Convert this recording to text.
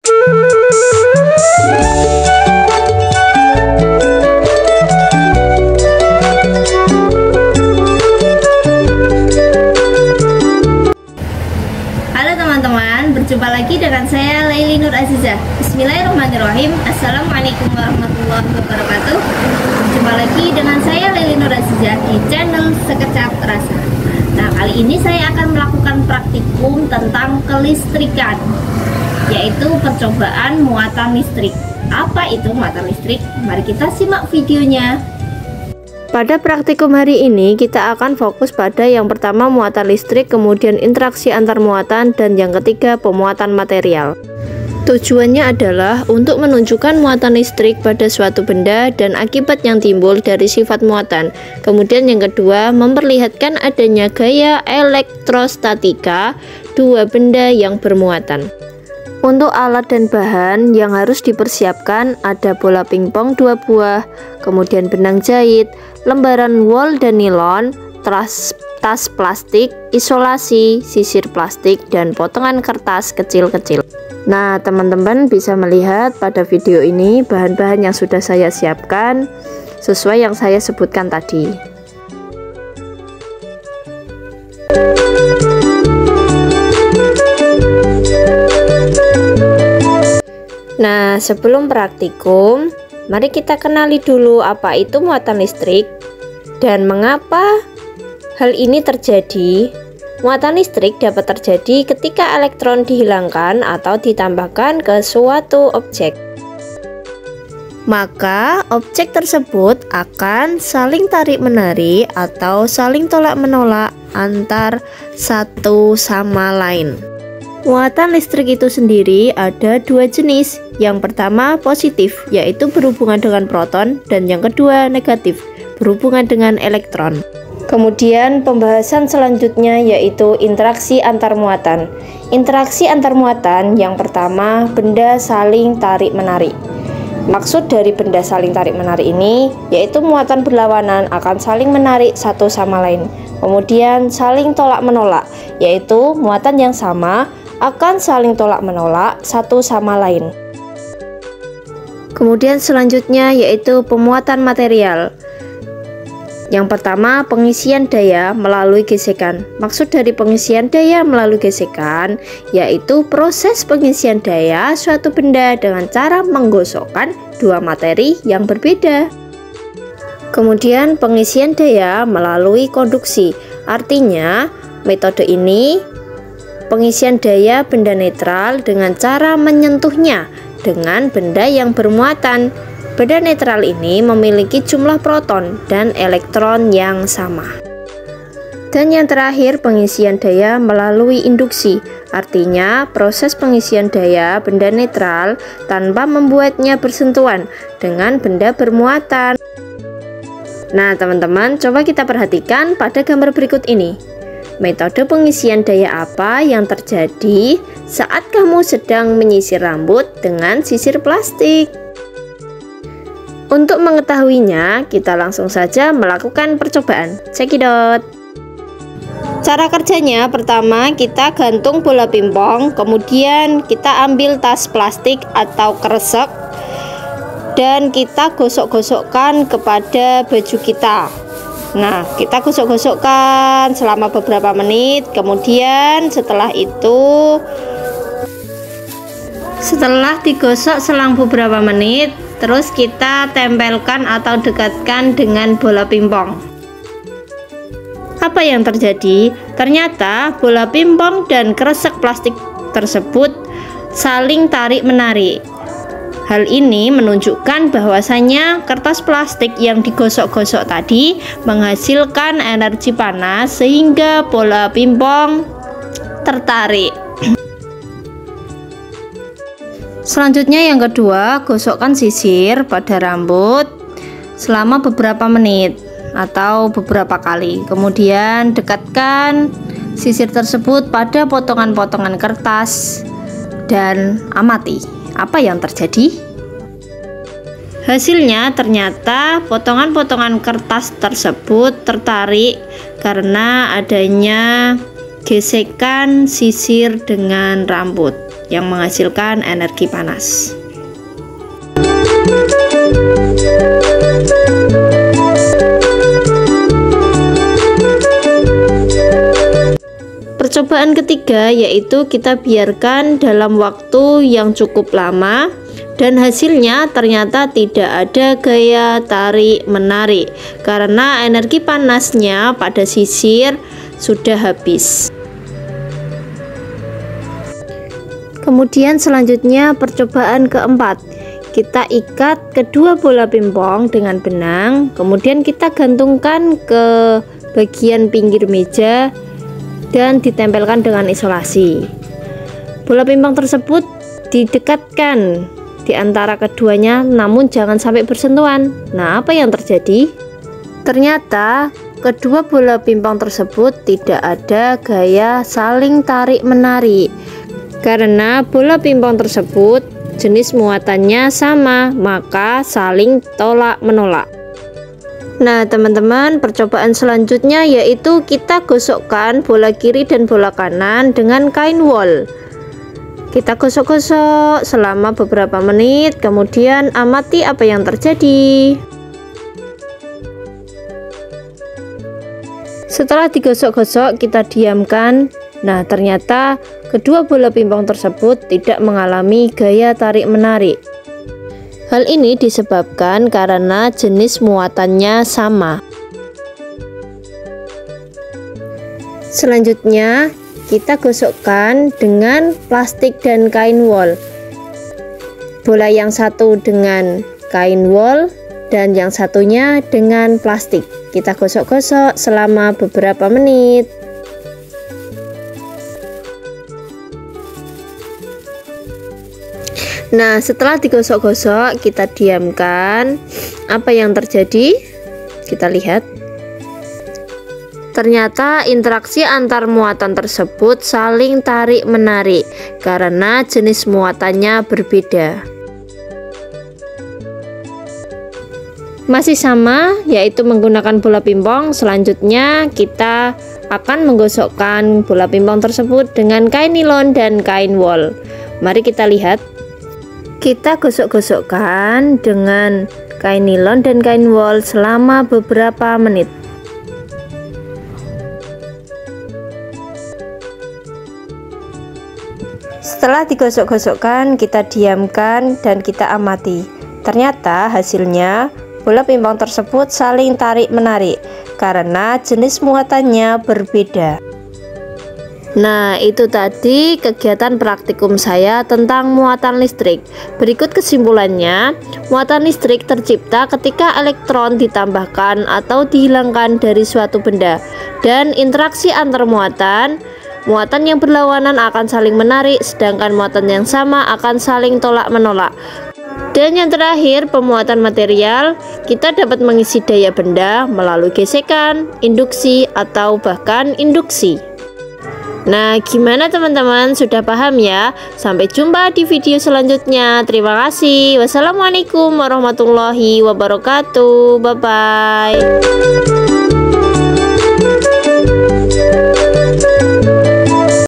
Halo teman-teman, berjumpa lagi dengan saya Laili Nur Azizah. Bismillahirrahmanirrahim. Assalamualaikum warahmatullahi wabarakatuh. Berjumpa lagi dengan saya Laili Nur Azizah di channel Sekecap Rasa. Nah, kali ini saya akan melakukan praktikum tentang kelistrikan, yaitu percobaan muatan listrik. Apa itu muatan listrik? Mari kita simak videonya. Pada praktikum hari ini kita akan fokus pada yang pertama muatan listrik, kemudian interaksi antar muatan, dan yang ketiga pemuatan material. Tujuannya adalah untuk menunjukkan muatan listrik pada suatu benda dan akibat yang timbul dari sifat muatan. Kemudian yang kedua, memperlihatkan adanya gaya elektrostatika dua benda yang bermuatan. Untuk alat dan bahan yang harus dipersiapkan ada bola pingpong 2 buah, kemudian benang jahit, lembaran wol dan nilon, tas plastik, isolasi, sisir plastik, dan potongan kertas kecil-kecil. Nah, teman-teman bisa melihat pada video ini bahan-bahan yang sudah saya siapkan sesuai yang saya sebutkan tadi. Nah, sebelum praktikum, mari kita kenali dulu apa itu muatan listrik dan mengapa hal ini terjadi. Muatan listrik dapat terjadi ketika elektron dihilangkan atau ditambahkan ke suatu objek. Maka, objek tersebut akan saling tarik-menarik atau saling tolak-menolak antar satu sama lain. Muatan listrik itu sendiri ada dua jenis. Yang pertama positif, yaitu berhubungan dengan proton, dan yang kedua negatif, berhubungan dengan elektron. Kemudian pembahasan selanjutnya yaitu interaksi antar muatan. Interaksi antar muatan yang pertama, benda saling tarik-menarik. Maksud dari benda saling tarik-menarik ini yaitu muatan berlawanan akan saling menarik satu sama lain. Kemudian saling tolak-menolak, yaitu muatan yang sama akan saling tolak-menolak satu sama lain. Kemudian selanjutnya yaitu pemuatan material. Yang pertama, pengisian daya melalui gesekan. Maksud dari pengisian daya melalui gesekan yaitu proses pengisian daya suatu benda dengan cara menggosokkan dua materi yang berbeda. Kemudian pengisian daya melalui konduksi. Artinya, metode ini pengisian daya benda netral dengan cara menyentuhnya dengan benda yang bermuatan. Benda netral ini memiliki jumlah proton dan elektron yang sama. Dan yang terakhir, pengisian daya melalui induksi. Artinya, proses pengisian daya benda netral tanpa membuatnya bersentuhan dengan benda bermuatan. Nah, teman-teman, coba kita perhatikan pada gambar berikut ini. Metode pengisian daya apa yang terjadi saat kamu sedang menyisir rambut dengan sisir plastik? Untuk mengetahuinya, kita langsung saja melakukan percobaan. Cekidot. Cara kerjanya, pertama kita gantung bola pingpong, kemudian kita ambil tas plastik atau kresek dan kita gosok-gosokkan kepada baju kita. Nah, kita gosok-gosokkan selama beberapa menit. Kemudian setelah digosok selang beberapa menit, terus kita tempelkan atau dekatkan dengan bola pingpong. Apa yang terjadi? Ternyata bola pingpong dan kresek plastik tersebut saling tarik-menarik. Hal ini menunjukkan bahwasanya kertas plastik yang digosok-gosok tadi menghasilkan energi panas sehingga bola pingpong tertarik. Selanjutnya yang kedua, gosokkan sisir pada rambut selama beberapa menit atau beberapa kali. Kemudian dekatkan sisir tersebut pada potongan-potongan kertas dan amati apa yang terjadi. Hasilnya ternyata potongan-potongan kertas tersebut tertarik karena adanya gesekan sisir dengan rambut. yang menghasilkan energi panas. Percobaan ketiga yaitu kita biarkan dalam waktu yang cukup lama dan hasilnya ternyata tidak ada gaya tarik-menarik karena energi panasnya pada sisir sudah habis. Kemudian selanjutnya percobaan keempat, kita ikat kedua bola pingpong dengan benang, kemudian kita gantungkan ke bagian pinggir meja dan ditempelkan dengan isolasi. Bola pingpong tersebut didekatkan di antara keduanya, namun jangan sampai bersentuhan. Nah, apa yang terjadi? Ternyata kedua bola pingpong tersebut tidak ada gaya saling tarik-menarik karena bola pingpong tersebut jenis muatannya sama, maka saling tolak-menolak. Nah teman-teman, percobaan selanjutnya yaitu kita gosokkan bola kiri dan bola kanan dengan kain wol. Kita gosok-gosok selama beberapa menit, kemudian amati apa yang terjadi. Setelah digosok-gosok, kita diamkan. Nah ternyata kedua bola pingpong tersebut tidak mengalami gaya tarik-menarik. Hal ini disebabkan karena jenis muatannya sama. Selanjutnya, kita gosokkan dengan plastik dan kain wol. Bola yang satu dengan kain wol dan yang satunya dengan plastik. Kita gosok-gosok selama beberapa menit. Nah, setelah digosok-gosok, kita diamkan. Apa yang terjadi? Kita lihat. Ternyata interaksi antar muatan tersebut saling tarik-menarik karena jenis muatannya berbeda. Masih sama, yaitu menggunakan bola pingpong. Selanjutnya, kita akan menggosokkan bola pingpong tersebut dengan kain nilon dan kain wol. Mari kita lihat. Kita gosok-gosokkan dengan kain nilon dan kain wol selama beberapa menit. Setelah digosok-gosokkan, kita diamkan dan kita amati. Ternyata hasilnya bola pingpong tersebut saling tarik-menarik karena jenis muatannya berbeda. Nah, itu tadi kegiatan praktikum saya tentang muatan listrik. Berikut kesimpulannya, muatan listrik tercipta ketika elektron ditambahkan atau dihilangkan dari suatu benda. Dan interaksi antar muatan yang berlawanan akan saling menarik, sedangkan muatan yang sama akan saling tolak-menolak. Dan yang terakhir, pemuatan material, kita dapat mengisi daya benda melalui gesekan, induksi, atau bahkan induksi. Nah, gimana teman-teman? Sudah paham ya? Sampai jumpa di video selanjutnya. Terima kasih. Wassalamualaikum warahmatullahi wabarakatuh. Bye-bye.